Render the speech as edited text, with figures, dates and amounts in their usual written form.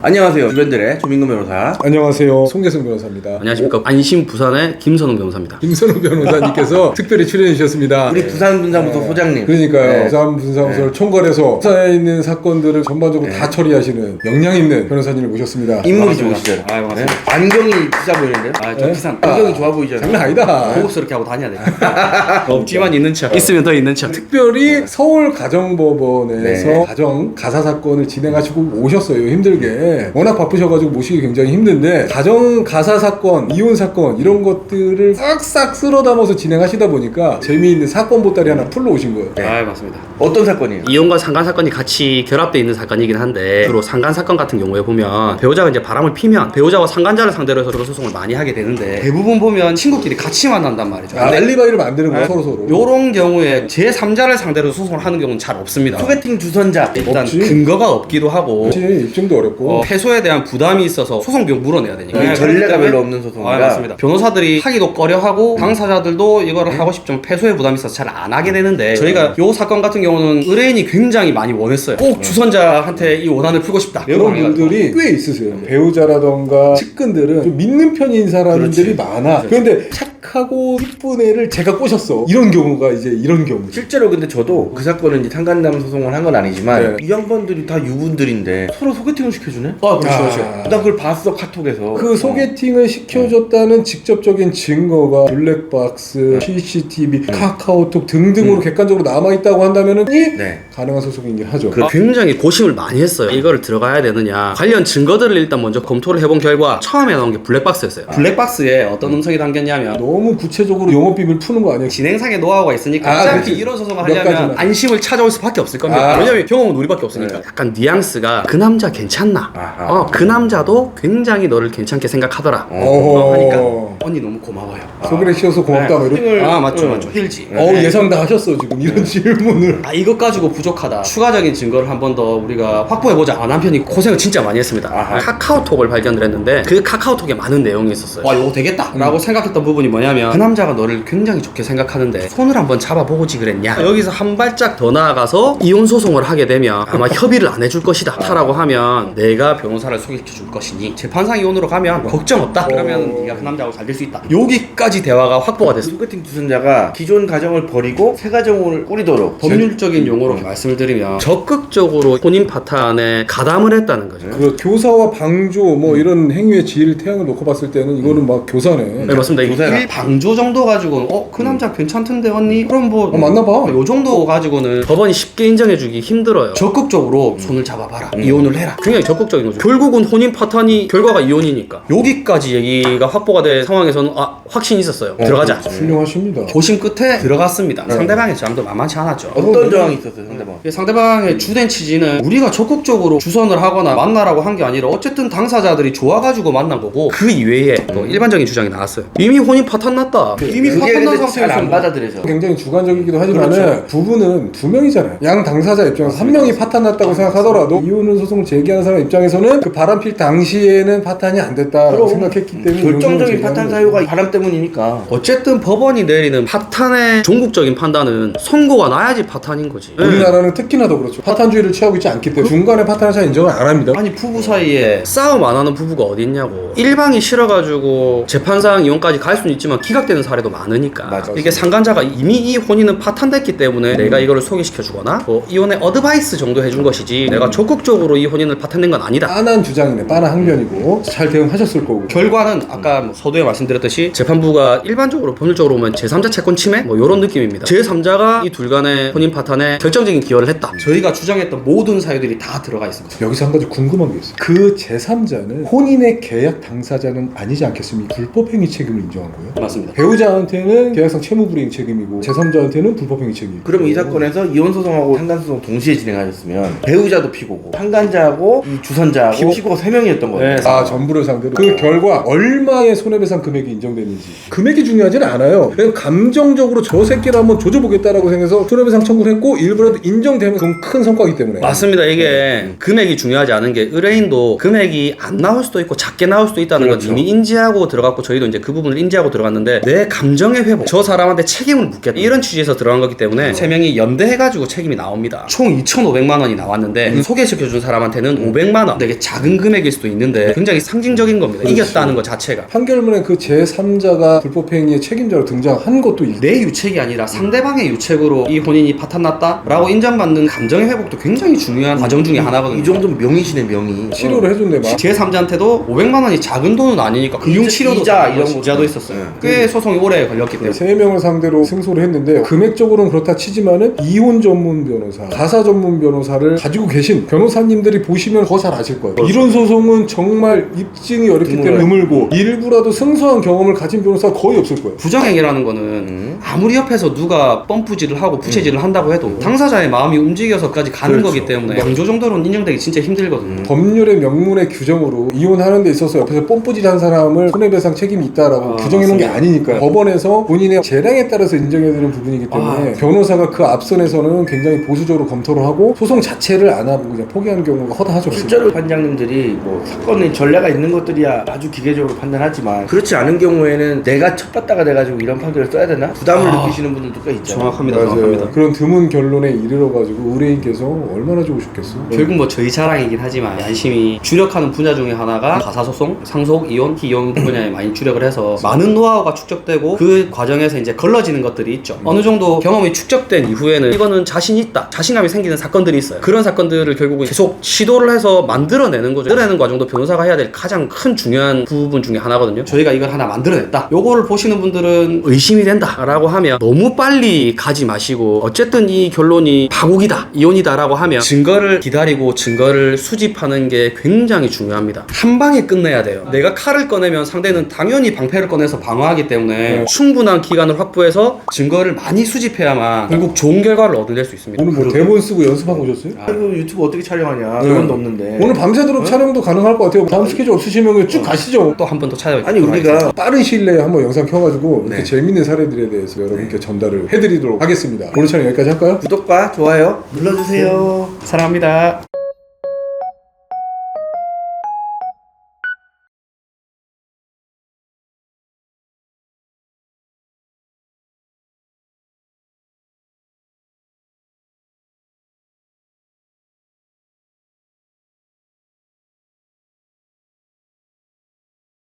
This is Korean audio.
안녕하세요. 주변들의 조민근 변호사. 안녕하세요. 송재승 변호사입니다. 안녕하십니까. 안심 부산의 김선웅 변호사입니다. 김선웅 변호사님께서 특별히 출연해 주셨습니다. 우리 부산분사무소 소장님. 그러니까요. 부산분사무소를 총괄해서 부산에 있는 사건들을 전반적으로 다 처리하시는 역량 있는 변호사님을 모셨습니다. 인물이 반갑습니다. 좋으시죠? 아유, 반갑습니다. 안경이 비싸 보이는데요? 저 부산 안경이 좋아 보이잖아요. 장난 아니다. 고급스럽게 하고 다녀야 돼. 없지만 있는 척. 있으면 더 있는 척. 특별히 서울 가정법원에서 네. 가정 가사 사건을 진행하시고 오셨어요. 힘들게. 워낙 바쁘셔가지고 모시기 굉장히 힘든데 가정 가사 사건, 이혼 사건 이런 것들을 싹싹 쓸어 담아서 진행하시다 보니까 재미있는 사건 보따리 하나 풀러 오신 거예요. 네. 아유, 맞습니다. 어떤 사건이에요? 이혼과 상간 사건이 같이 결합되어 있는 사건이긴 한데 주로 상간 사건 같은 경우에 보면 배우자가 이제 바람을 피면 배우자와 상간자를 상대로 해서 소송을 많이 하게 되는데 대부분 보면 친구끼리 같이 만난단 말이죠. 근데 알리바이를 만드는 거야 서로. 요런 경우에 제3자를 상대로 소송을 하는 경우는 잘 없습니다. 소개팅 주선자. 일단 없지. 근거가 없기도 하고 그렇지, 입증도 어렵고. 패소에 대한 부담이 있어서 소송 비용 물어내야 되니까. 전례가 별로 없는 소송이라. 맞습니다. 변호사들이 하기도 꺼려하고 당사자들도 이거를 하고 싶지만 패소에 부담이 있어서 잘 안 하게 되는데 저희가 요 사건 같은 경우는 의뢰인이 굉장히 많이 원했어요. 꼭 주선자한테 이 원한을 풀고 싶다. 그런 분들이 꽤 있으세요. 배우자라던가 측근들은 좀 믿는 편인 사람들이 많아. 그런데 착하고 이쁜 애를 제가 꼬셨어. 이런 경우가 이제 이런 경우. 실제로 근데 저도 그 사건은 이제 상간남 소송을 한 건 아니지만 네. 이 양반들이 다 유부인들인데 서로 소개팅을 시켜주네? 그렇죠. 나 그걸 봤어 카톡에서. 그 소개팅을 시켜줬다는 직접적인 증거가 블랙박스, CCTV, 카카오톡 등등으로 객관적으로 남아있다고 한다면은 네. 가능한 소송이긴 하죠. 굉장히 고심을 많이 했어요. 이거를 들어가야 되느냐. 관련 증거들을 일단 먼저 검토를 해본 결과 처음에 나온 게 블랙박스였어요. 블랙박스에 어떤 음성이 담겼냐면 너무 구체적으로 영업비밀 푸는 거 아니야? 진행상의 노하우가 있으니까 아, 어차피 그치. 이런 소송을 몇 하려면 가지나. 안심을 찾아올 수밖에 없을 겁니다. 왜냐면 경험은 우리밖에 없으니까. 네. 약간 뉘앙스가 그 남자 괜찮나? 아하. 그 남자도 굉장히 너를 괜찮게 생각하더라. 어허. 하니까 언니 너무 고마워요. 소개를 시켜서 고맙다. 뭐 이런. 맞죠. 힐지. 예상 다 하셨어 지금 이런 질문을. 이것 가지고 부족하다. 추가적인 증거를 한 번 더 우리가 확보해보자. 남편이 고생을 진짜 많이 했습니다. 아하. 카카오톡을 발견을 했는데 그 카카오톡에 많은 내용이 있었어요. 와, 이거 되겠다 라고 생각했던 부분이 뭐냐면 그 남자가 너를 굉장히 좋게 생각하는데 손을 한번 잡아보고지 그랬냐. 여기서 한 발짝 더 나아가서 이혼 소송을 하게 되면 아마 협의를 안 해줄 것이다 라고 하면 내가 변호사를 소개시켜줄 것이니 재판상 이혼으로 가면 걱정 없다. 그러면 네가 그 남자하고 잘 될 수 있다. 여기까지 대화가 확보가 됐어요. 소개팅 주선자가 기존 가정을 버리고 새 가정을 꾸리도록 법률적인 용어로 말씀을 드리면 적극적으로 혼인 파탄에 가담을 했다는 거죠. 그 교사와 방조 뭐 이런 행위의 지위를 태양을 놓고 봤을 때는 이거는 막 교사네. 네, 맞습니다. 교사라. 일 방조 정도 가지고는 그 남자 괜찮던데 언니? 그럼 뭐 맞나 봐. 요 정도 가지고는 법원이 쉽게 인정해주기 힘들어요. 적극적으로 손을 잡아봐라. 이혼을 해라. 굉장히 적극적인 거죠. 결국은 혼인 파탄이 결과가 이혼이니까 여기까지 얘기가 확보가 된 상황에서는 확신이 있었어요. 들어가자. 훌륭하십니다. 고심 끝에 들어갔습니다. 상대방의 잠도 만만치 않았죠. 어떤 저항이 있었어요 상대방? 상대방의 주된 취지는 우리가 적극적으로 주선을 하거나 만나라고 한 게 아니라 어쨌든 당사자들이 좋아가지고 만난 거고 그 이외에 또 일반적인 주장이 나왔어요. 이미 혼인 파탄 났다. 이미 그게 파탄 난 근데 잘 상태에서 안 받아들여서. 굉장히 주관적이기도 하지만은 그렇죠. 부부는 두 명이잖아요. 양 당사자 입장에서 한 명이 파탄 났다고 생각하더라도 이혼 소송을 제기하는 사람 입장에서는 그 바람필 당시에는 파탄이 안 됐다라고 생각했기 때문에 결정적인 이혼 소송을 파탄 제기하는 사유가 바람 때문이니까. 어쨌든 법원이 내리는 파탄의 종국적인 판단은 선고가 나야지 파탄인 거지. 거예요. 우리나라는 특히나 더 그렇죠. 파탄주의를 취하고 있지 않기 때문에 중간에 파탄을 잘 인정을 안 합니다. 아니 부부 사이에 싸움 안 하는 부부가 어딨냐고. 일방이 싫어가지고 재판상 이혼까지 갈 수는 있지만 기각되는 사례도 많으니까. 맞아. 이게 상간자가 이미 이 혼인은 파탄됐기 때문에 내가 이거를 소개시켜주거나 뭐 이혼의 어드바이스 정도 해준 것이지 내가 적극적으로 이 혼인을 파탄낸 건 아니다. 빤한 주장이네. 빤한 항변이고 잘 대응하셨을 거고. 결과는 아까 뭐 서두에 말씀드렸듯이 재판부가 일반적으로 법률적으로 보면 제3자 채권 침해 뭐 이런 느낌입니다. 제3자가 이 둘 간의 혼인 파탄에 결정적인 기여를 했다. 저희가 주장했던 모든 사유들이 다 들어가 있습니다. 여기서 한 가지 궁금한 게 있어요. 그 제3자는 혼인의 계약 당사자는 아니지 않겠습니까? 불법행위 책임을 인정한 거예요? 맞습니다. 배우자한테는 계약상 채무불이행 책임이고 제3자한테는 불법행위 책임이고. 그럼 이 사건에서 이혼 소송하고 상간 소송 동시에 진행하셨으면 배우자도 피고고 상간자하고 이 주선자하고 피고가 3명이었던 거예요. 네. 전부를 상대로 그 결과 얼마의 손해배상 금액이 인정되는지 금액이 중요하지는 않아요. 그냥 감정적으로 저 새끼를 한번 조져보겠다라고 생각해서 손해배상 청구를 했고 일부라도 인정되면 그건 큰 성과이기 때문에. 맞습니다. 이게 금액이 중요하지 않은 게 의뢰인도 금액이 안 나올 수도 있고 작게 나올 수도 있다는 걸 그렇죠. 이미 인지하고 들어갔고 저희도 이제 그 부분을 인지하고 들어갔는데 내 감정의 회복, 저 사람한테 책임을 묻겠다 이런 취지에서 들어간 거기 때문에 세 명이 연대해가지고 책임이 나옵니다. 총 2,500만 원이 나왔는데 소개시켜준 사람한테는 500만 원. 되게 작은 금액일 수도 있는데 굉장히 상징적인 겁니다. 이겼다는 것 자체가. 판결문에 그 제3자가 불법행위의 책임자로 등장한 것도 내 유책이 아니라 상대방의 유책으로 이 혼인이 파탄났다라고 인정받는 감정의 회복도 굉장히 중요한 과정 중에 하나거든요. 이 정도면 명의시네, 명의. 치료를 해줬네. 막. 제3자한테도 500만 원이 작은 돈은 아니니까 금융 치료도 이자 이런 이런 거. 이자도 있었어요. 네. 꽤 소송이 오래 걸렸기 때문에. 3명을 상대로 승소를 했는데 금액적으로는 그렇다 치지만은 이혼 전문 변호사, 가사 전문 변호사를 가지고 계신 변호사님들이 보시면 더 잘 아실 거예요. 이런 소송은 정말 입증이 어렵기 때문에 드물고 일부라도 승소한 경험을 가진 변호사가 거의 없을 거예요. 부정행위라는 거는 아무리 옆에서 누가 펌프질을 하고 부채질을 한다고 해도 당사자의 마음이 움직여서까지 가는 그렇죠. 거기 때문에 양조 정도로는 인정되기 진짜 힘들거든요. 법률의 명문의 규정으로 이혼하는 데 있어서 옆에서 뽐뿌질한 사람을 손해배상 책임이 있다라고 규정해 놓은 게 아니니까요. 법원에서 본인의 재량에 따라서 인정해야 되는 부분이기 때문에 변호사가 그 앞선에서는 굉장히 보수적으로 검토를 하고 소송 자체를 안 하고 그냥 포기하는 경우가 허다하죠. 실제로 판장님들이 뭐 사건에 전례가 있는 것들이야 아주 기계적으로 판단하지만 그렇지 않은 경우에는 내가 첩받다가 돼가지고 이런 판결을 써야 되나? 부담을 느끼시는 분들도 꽤 있잖아요. 정확합니다. 맞아요. 정확합니다. 그런 드문 결론에 이르러가지고 의뢰인께서 얼마나 좋으셨겠어. 결국 뭐 저희 자랑이긴 하지만 양심이 주력하는 분야 중에 하나가 가사소송, 상속, 이혼, 희용 분야에 많이 주력을 해서 많은 노하우가 축적되고 그 과정에서 이제 걸러지는 것들이 있죠. 어느 정도 경험이 축적된 이후에는 이거는 자신 있다, 자신감이 생기는 사건들이 있어요. 그런 사건들을 결국은 계속 시도를 해서 만들어내는 거죠. 만들어내는 과정도 변호사가 해야 될 가장 큰 중요한 부분 중에 하나거든요. 저희가 이걸 하나 만들어냈다. 요거를 보시는 분들은 의심이 된다 라고 하면 너무 빨리 가지 마시고 어쨌든 이 결론이 파국이다, 이혼이다 라고 하면 증거를 기다리고 증거를 수집하는 게 굉장히 중요합니다. 한 방에 끝내야 돼요. 내가 칼을 꺼내면 상대는 당연히 방패를 꺼내서 방어하기 때문에 충분한 기간을 확보해서 증거를 많이 수집해야만 결국 좋은 결과를 얻어낼 수 있습니다. 오늘 뭐 대본 쓰고 연습하고 오셨어요? 아이고 유튜브 어떻게 촬영하냐? 대본도 없는데. 오늘 밤새도록 촬영도 가능할 것 같아요. 다음 스케줄 없으시면 그냥 쭉 가시죠. 또 한 번 더 찾아뵙겠습니다. 아니 우리가 빠른 시일 내에 한번 영상 켜가지고 이렇게 재밌는 사례들에 대해서 여러분께 전달을 해드리도록 하겠습니다. 오늘 촬영 여기까지 할까요? 구독과 좋아요 눌러주세요. 사랑합니다.